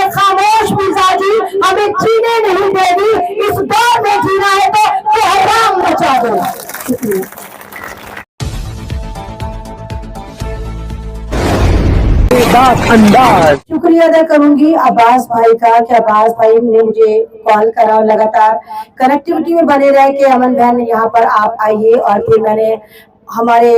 ये खामोश मिजाजी हमें जीने नहीं देगी। इस दौर में जीना है तो कोहराम मचा दो। शुक्रिया। शुक्रिया अदा करूंगी अब्बास भाई का कि अब्बास भाई ने मुझे कॉल करा और लगातार कनेक्टिविटी में बने रहे कि अमन बहन यहाँ पर आप आइए। और फिर मैंने हमारे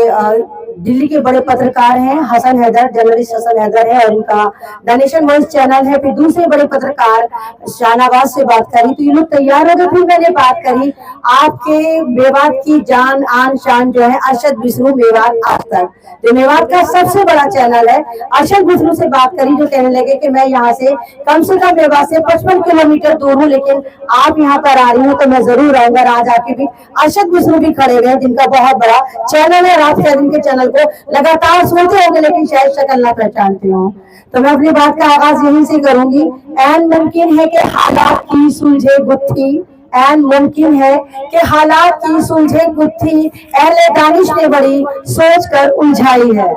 दिल्ली के बड़े पत्रकार हैं हसन हैदर, जर्नलिस्ट हसन हैदर है और इनका द नेशन वॉइस चैनल है। फिर दूसरे बड़े पत्रकार शाहनवाज से बात करी तो ये लोग तैयार हो गए। फिर मैंने बात करी आपके मेवात की जान आन शान जो है अरशद विष्णु मेवात आज तक, तो मेवात का सबसे बड़ा चैनल है। अरशद विष्णु से बात करी जो कहने लगे कि मैं यहाँ से कम मेवात से 55 किलोमीटर दूर हूँ, लेकिन आप यहाँ पर आ रही हूँ तो मैं जरूर आऊंगा। आज आपके बीच अरशद विष्णु भी खड़े हुए जिनका बहुत बड़ा चैनल है। आप शायद इनके चैनल को लगातार सुनते होंगे लेकिन शायद शक्ल ना पहचानते हो। तो मैं अपनी बात का आगाज यहीं से करूंगी। ऐन मुमकिन है कि हालात की सुलझे गुत्थी, ऐन मुमकिन है कि हालात की सुलझे गुत्थी अहले दानिश ने बड़ी सोच कर उलझाई है।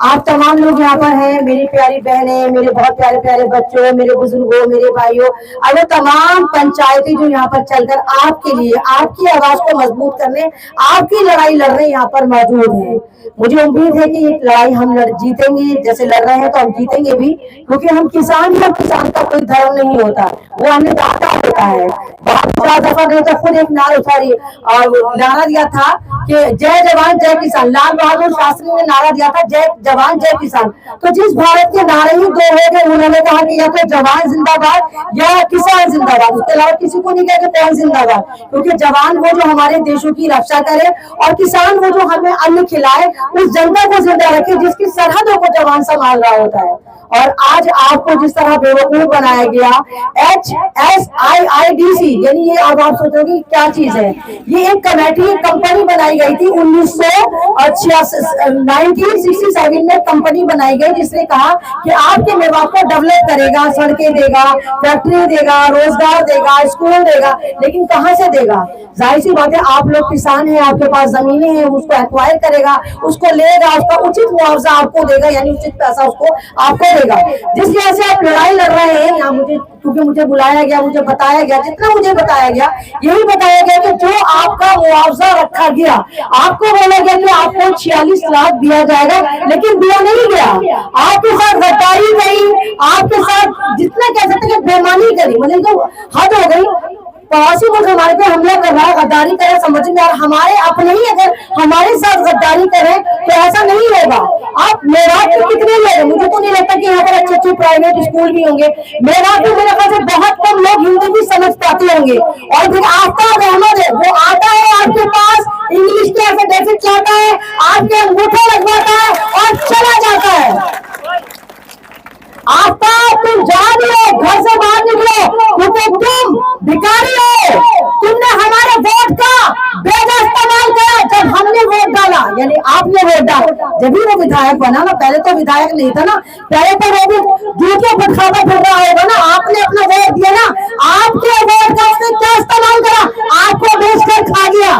आप तमाम लोग यहाँ पर हैं, मेरी प्यारी बहनें, मेरे बहुत प्यारे प्यारे बच्चों, मेरे बुजुर्गों, मेरे भाइयों, और तमाम पंचायतें जो यहाँ पर चलकर आपके लिए आपकी आवाज को मजबूत करने आपकी लड़ाई लड़ रहे यहाँ पर मौजूद हैं। मुझे उम्मीद है कि ये लड़ाई हम जीतेंगे, जैसे लड़ रहे हैं तो हम जीतेंगे भी, क्योंकि हम किसान ही, किसान का कोई धर्म नहीं होता, वो हमें दाता होता है। बहुत दफा नहीं तो खुद एक नारा दिया था कि जय जवान जय किसान। लाल बहादुर शास्त्री ने नारा दिया था जय जवान जय किसान। तो जिस भारत के नारे ही दो हो गए, उन्होंने कहा कि या तो जवान जिंदाबाद या किसान जिंदाबाद, उसके अलावा किसी को नहीं कहा कि कौन जिंदाबाद, क्योंकि जवान वो जो हमारे देशों की रक्षा करे और किसान वो जो हमें अन्न खिलाए, उस जनता को जिंदा रखे जिसकी सरहदों को जवान संभाल रहा होता है। और आज आपको जिस तरह बेवकूफ बनाया गया, HSIIDC, यानी ये अब आप सोचोगे क्या चीज है, ये एक कमेटी एक कंपनी बनाई गई थी 1967 में कंपनी बनाई गई जिसने कहा कि आपके मेवात को डेवलप करेगा, सड़कें देगा, फैक्ट्री देगा, रोजगार देगा, स्कूल देगा, लेकिन कहाँ से देगा? जाहिर सी बात है आप लोग किसान हैं, आपके पास जमीनें हैं, उसको एक्वायर करेगा, उसको लेगा, उसका उचित मुआवजा आपको देगा, यानी उचित पैसा उसको आपको देगा। जिस वजह से आप लड़ाई लड़ रहे हैं यहाँ, मुझे क्योंकि मुझे बुलाया गया, मुझे बताया गया, जितना मुझे बताया गया यही बताया गया कि जो आपका मुआवजा रखा गया, आपको बोला गया कि आपको 46 लाख दिया जाएगा, लेकिन दिया नहीं गया। आपके साथ गद्दारी करी, आपके साथ जितना कह सकते हैं बेईमानी करी, मतलब तो हद हो गई। पड़ोसी मुल्क हमारे पे हमला कर रहा है, गद्दारी करे, समझ में आ रहा, हमारे अपने ही अगर हमारे साथ गद्दारी करें तो ऐसा नहीं होगा। आप मेवात के कितने लोग, मुझे तो नहीं लगता कि यहाँ पर अच्छे अच्छे प्राइवेट स्कूल भी होंगे। मेवात में मेरे ख्याल से बहुत कम लोग हिंदी भी समझ पाते होंगे। और फिर आफ्ताब अहमद है, वो आता है आपके पास, इंग्लिश के एफिडेविट लाता है, आपके अंगूठे लगवाता है और चला जाता है। आफ्ताब तुम जाग लो, घर से बाहर निकलो, क्योंकि तुम भिखारी हो। तुमने हमारे वोट का बेजा इस्तेमाल करा जब हमने वोट डाला, यानी आपने वोट डाला, जब भी वो विधायक बना ना, पहले तो विधायक नहीं था ना, पहले तो वो भी जूते पटखाता फिर रहा होगा ना, आपने अपना वोट दिया ना, आपके वोट का उसने क्या इस्तेमाल करा? आपको बेचकर खा गया।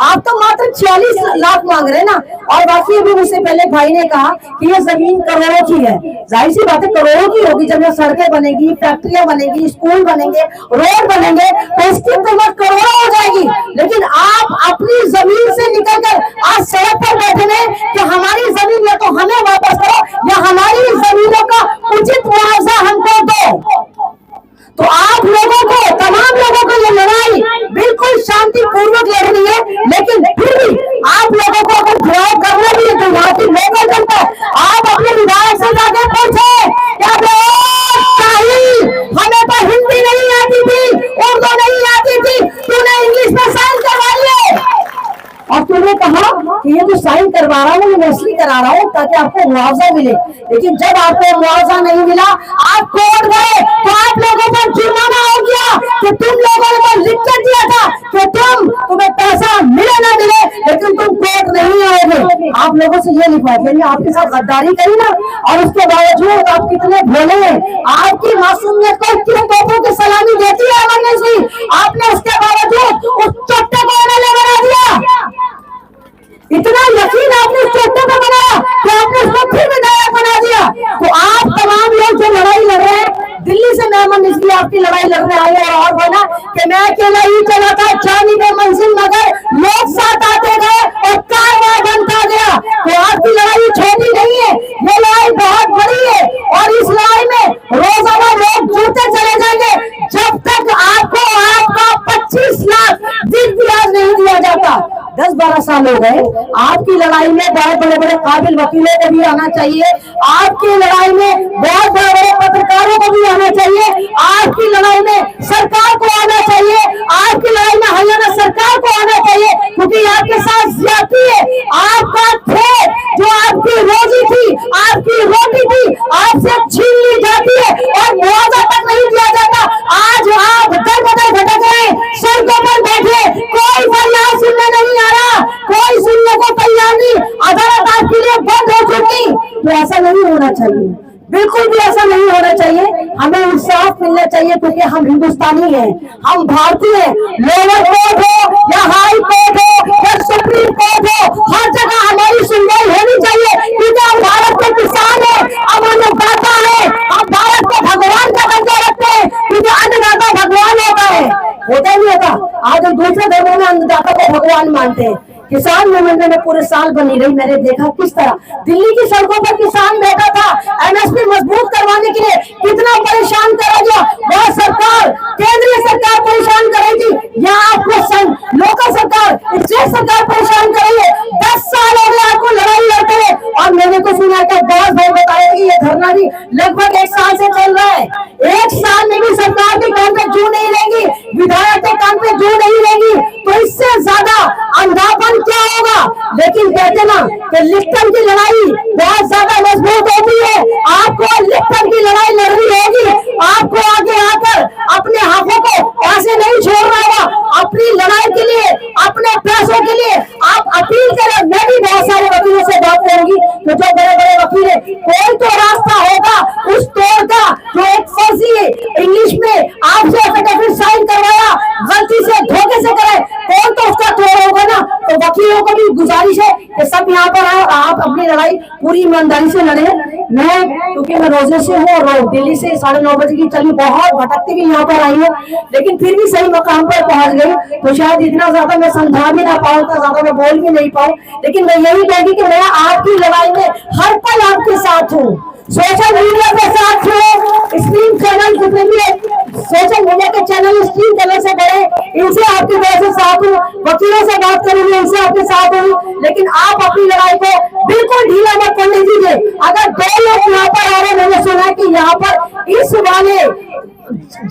आप तो मात्र 46 लाख मांग रहे हैं ना। और बाकी अभी मुझसे पहले भाई ने कहा कि ये जमीन करोड़ों की है, जाहिर सी बात है करोड़ों की होगी। जब ये सड़कें बनेगी, फैक्ट्रियां बनेगी, स्कूल बनेंगे, रोड बनेंगे, तो इसकी कीमत करोड़ों हो जाएगी। लेकिन आप अपनी जमीन से निकलकर आज सड़क पर बैठे हैं कि हमारी जमीन या तो हमें वापस करो या हमारी जमीनों का उचित मुआवजा हमको दो। तो आप लोगों को, तमाम लोगों को ये लड़ाई बिल्कुल शांतिपूर्वक लड़नी है, लेकिन फिर भी आप लोगों को अगर घिराव करना भी है तो यहाँ की लोकल जनता, आप अपने विधायक से जाके पूछे क्या हमें तो हिंदी नहीं आती थी, उर्दू नहीं आती थी, तूने इंग्लिश में साइन करवा लिए और तुमने कहा कि ये जो साइन करवा रहा हूँ मैं इसलिए करा रहा हूँ ताकि आपको मुआवजा मिले। लेकिन जब आपको मुआवजा नहीं मिला, आप कोर्ट गए तो आप लोगों पर जुर्माना हो गया कि तुम लोगों ने तो लिख कर दिया था कि तुम्हें पैसा मिले ना मिले, लेकिन तुम कोर्ट नहीं आओगे। आप लोगों से ये लिखवा यानी आपके साथ गद्दारी करी ना, और उसके बावजूद आप कितने भोले हैं। आपकी मासूमियत को किन तोपों की सलामी देती है अमरनेश जी, आपने उसके बावजूद उस चट्टे को एमएलए बना दिया। इतना यकीन आपने उस चट्टे को बनाया कि आपने उसको फिर विधायक बना दिया। तो आप तमाम लोग जो लड़ाई लड़ रहे हैं, दिल्ली मैं अमन इसलिए आपकी लड़ाई लड़ने आई और बोला कि मैं अकेला ही चला था, चांदी पे मंजिल मगर लोग साथ आते गए और कारवां बनता गया। तो आपकी लड़ाई छोटी नहीं है, ये लड़ाई बहुत बड़ी है और इस लड़ाई में रोजाना लोग जुड़ते चले जाएंगे जब तक आपको आपका 25 लाख ब्याज नहीं दिया जाता। 10-12 साल हो गए, आपकी लड़ाई में बहुत बड़े बड़े काबिल वकीलों को भी आना चाहिए, आपकी लड़ाई में बहुत बड़े बड़े पत्रकारों को भी आना चाहिए, आपकी लड़ाई में सरकार को आना चाहिए, आपकी लड़ाई में हरियाणा सरकार को आना चाहिए, क्योंकि आपके साथ ज्यादती है। आपका खेत जो आपकी रोजी थी, आपकी रोटी थी, आपसे छीन ली जाती है और मुआवजा तक नहीं दिया जाता। आज आप दर बदर भटक रहे, सड़कों पर बैठे, कोई फरियाद सुनने नहीं आ रहा, कोई सुनने को तैयार नहीं, अदालत आपके लिए बंद हो चुकी। तो ऐसा नहीं होना चाहिए, बिल्कुल भी ऐसा नहीं होना चाहिए। हमें इंसाफ मिलना चाहिए क्योंकि हम हिंदुस्तानी हैं, हम भारतीय हैं। लोअर कोर्ट हो या हाई कोर्ट हो या सुप्रीम कोर्ट हो, हर जगह हमारी सुनवाई होनी चाहिए क्योंकि हम भारत के किसान हैं, हम अन्नदाता हैं, हम भारत को भगवान का दर्जा रखते हैं क्योंकि अन्नदाता भगवान होता है, होता नहीं होता। आज हम दूसरे धर्मों में अन्नदाता को भगवान मानते हैं। किसान मूवमेंट में पूरे साल बनी रही, मैंने देखा किस तरह दिल्ली की सड़कों पर किसान बैठा था एमएसपी मजबूत करवाने के लिए, कितना परेशान करा गया। वह सरकार, केंद्रीय सरकार परेशान करेगी या आपको लोकल सरकार, स्टेट सरकार परेशान करेगी। 10 साल हो गए आपको लड़ाई लड़ते हुए और मैंने को सुना कि बहुत भाई बताया कि ये धरना भी लगभग 1 साल से चल रहा है। 1 साल में भी सरकार के काम पे जू नहीं रहेगी, विधायक के काम पे जू नहीं रहेगी, तो इससे ज्यादा अंधापन क्या होगा। लेकिन कहते ना कि लिप्टन की लड़ाई बहुत ज्यादा मजबूत होती है। आपको लिप्टन की लड़ाई लड़नी होगी, आपको आगे आकर अपने हाथों को ऐसे नहीं छोड़ना होगा। अपनी लड़ाई के लिए, अपने पैसों के लिए आप अपील करें। मैं भी बहुत सारे वकीलों से बात करूंगी, तो जो बड़े बड़े वकील है, कोई तो रास्ता होगा उस तोड़ का जो एक फर्जी इंग्लिश में आपसे एफिडेविट साइन करवाया, गलती से धोखे से कराए, कौन तो उसका तोड़ होगा ना। तो वकीलों को भी गुजारिश है कि सब यहाँ पर आए, आप अपनी लड़ाई पूरी ईमानदारी से लड़े। मैं क्योंकि मैं रोजे से हूँ और दिल्ली से 9:30 बजे की चली, बहुत भटकती भी यहाँ पर आई है, लेकिन फिर भी सही मकाम पर पहुंच गई। तो शायद इतना ज्यादा मैं समझा भी ना पाऊँ, इतना ज्यादा मैं बोल भी नहीं पाऊँ, लेकिन मैं यही कहूँगी कि मैं आपकी लड़ाई में हर पल आपके साथ हूँ। सोशल मीडिया के साथ हूँ, स्ट्रीम चैनल जितने भी सोशल मीडिया के चैनल स्ट्रीम चैनल से बड़े, इनसे आपकी वजह से साथ हूँ, वकीलों से बात करूंगी इनसे आपके साथ हूँ। लेकिन आप अपनी लड़ाई को बिल्कुल ढीला मत करने दीजिए। अगर 2 लोग यहाँ पर आ रहे, मैंने सुना है कि यहाँ पर इस वाले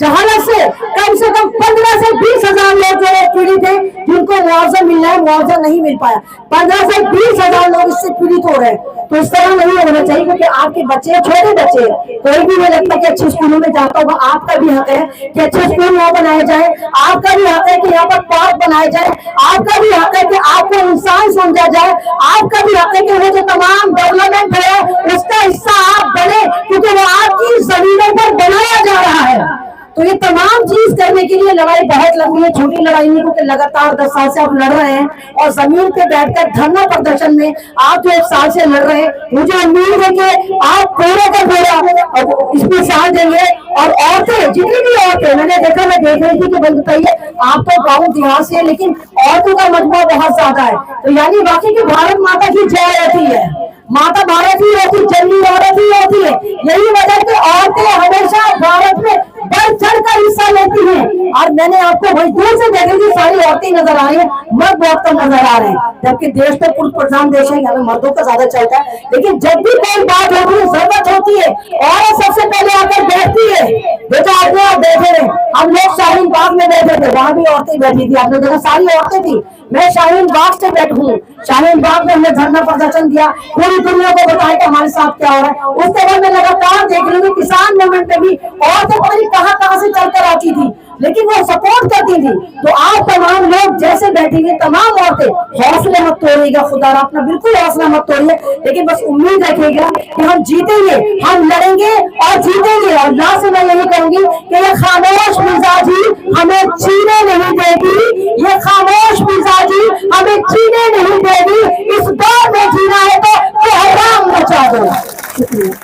जहालत से कम 15 से 20 हजार लोग जो पीड़ित थे, जिनको मुआवजा मिलना है, मुआवजा नहीं मिल पाया। 15 से 20 हजार लोग इससे पीड़ित हो रहे हैं। तो इस तरह नहीं होना चाहिए क्योंकि आपके बच्चे, छोटे बच्चे, कोई भी नहीं लगता कि अच्छे स्कूलों में जाता होगा। आपका भी हक है कि अच्छे स्कूल यहाँ बनाए जाए, आपका भी हक है कि यहाँ पर पार्क बनाए जाए, आपका भी हक है कि आपको इंसान समझा जाए, आपका भी हक है कि वो जो तमाम डेवलपमेंट है उसका हिस्सा आप बने, क्योंकि वो आपकी जमीनों पर बनाया जा रहा है। तो ये तमाम चीज करने के लिए लड़ाई बहुत लंबी है, छोटी लड़ाई नहीं, क्योंकि लगातार 10 साल से आप लड़ रहे हैं और जमीन पे बैठकर धरना प्रदर्शन में आप जो 1 साल से लड़ रहे हैं, मुझे उम्मीद है कि आप पूरे का पूरा इसमें साथ देंगे। और औरतें, जितनी भी औरतें, मैंने देखा, मैं देख रही थी कि भाई बताइए, आप तो गाँव देहात से, लेकिन औरतों का मजबूर बहुत ज्यादा है। तो यानी वाकई की भारत माता की जय रहती है, माता भारत ही होती, जन्मी औरत ही होती है। यही वजह कि औरतें हमेशा भारत में बढ़ चढ़ कर हिस्सा लेती हैं। और मैंने आपको वही दूर से देखी थी, सारी औरतें नजर आ रही है, मर्द बहुत कम नजर आ रहे हैं, जबकि देश तो पुरुष प्रधान देश है, यहाँ में मर्दों का ज्यादा चलता है। लेकिन जब भी कोई बात होती है, जरूरत होती है, औरत सबसे पहले आकर बैठती है। बेटा आपने आप बैठे रहे, हम लोग शाहीन बाग में बैठे थे, वहां भी औरतें बैठी थी, आपने देखा सारी औरतें थी। मैं शाहीन बाग से बैठूं, शाहीन बाग में हमने धरना प्रदर्शन दिया, पूरी दुनिया को बताया कि हमारे साथ क्या हो रहा है। उसके बाद मैं लगातार देख रही हूँ किसान मूवमेंट में भी औरतें पता नहीं कहाँ से चलकर आती थी, लेकिन वो सपोर्ट करती थी। तो आप तमाम लोग जैसे बैठेंगे, तमाम औरतें, हौसले मत तोड़िएगा, खुदा अपना बिल्कुल हौसला मत तोड़िए, लेकिन बस उम्मीद रखिएगा कि हम जीतेंगे, हम लड़ेंगे और जीतेंगे। और लास्ट में मैं यही कहूंगी कि ये खामोश मिजाजी हमें जीने नहीं देगी, ये खामोश मिजाजी हमें जीने नहीं देगी। इस दौर में जीना है तो हराम मचा दो। शुक्रिया।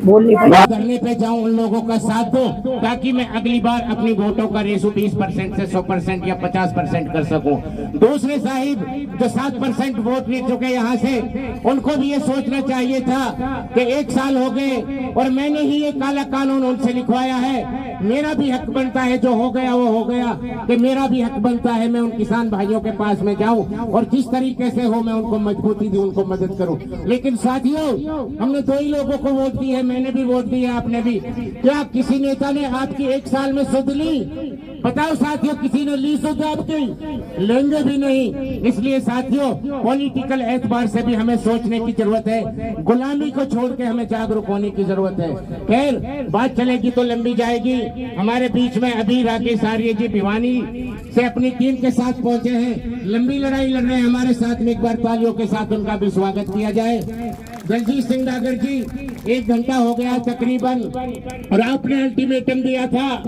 बोल नहीं पाई। करने पे जाऊं, उन लोगों का साथ दो, ताकि मैं अगली बार अपनी वोटों का रेशो 20% से 100% या 50% कर सकूं। दूसरे साहिब जो 7% वोट ले चुके यहाँ से, उनको भी ये सोचना चाहिए था कि 1 साल हो गए और मैंने ही ये काला कानून उनसे लिखवाया है। मेरा भी हक बनता है, जो हो गया वो हो गया, कि मेरा भी हक बनता है मैं उन किसान भाइयों के पास में जाऊं और जिस तरीके से हो मैं उनको मजबूती दूं, उनको मदद करूं। लेकिन साथियों, हमने 2 ही लोगों को वोट दी है, मैंने भी वोट दिया, आपने भी। क्या किसी नेता ने आपकी 1 साल में सुध ली? बताओ साथियों, किसी ने ली सुध आपकी? लेंगे भी नहीं। इसलिए साथियों, पॉलिटिकल एतबार से भी हमें सोचने की जरूरत है, गुलामी को छोड़ के हमें जागरूक होने की जरूरत है। खैर, बात चलेगी तो लंबी जाएगी। हमारे बीच में अभी राकेश आर्य जी भिवानी से अपनी टीम के साथ पहुंचे हैं, लंबी लड़ाई लड़ रहे हैं हमारे साथ में। एक बार तालियों के साथ उनका भी स्वागत किया जाए। दलजीत सिंह नागर जी, 1 घंटा हो गया तकरीबन, और आपने अल्टीमेटम दिया था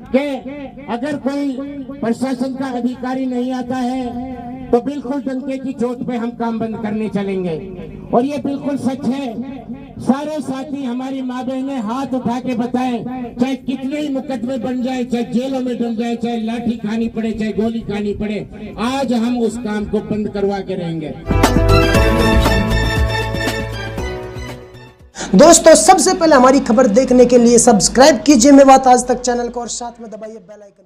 कि अगर कोई प्रशासन का अधिकारी नहीं आता है तो बिल्कुल डंके की चोट पे हम काम बंद करने चलेंगे, और ये बिल्कुल सच है। सारे साथी, हमारी माँ बहनें हाथ उठा के बताएं, चाहे कितने ही मुकदमे बन जाए, चाहे जेलों में डल जाए, चाहे लाठी खानी पड़े, चाहे गोली खानी पड़े, आज हम उस काम को बंद करवा के रहेंगे। दोस्तों, सबसे पहले हमारी खबर देखने के लिए सब्सक्राइब कीजिए मेवात आज तक चैनल को और साथ में दबाइए बेल आइकन।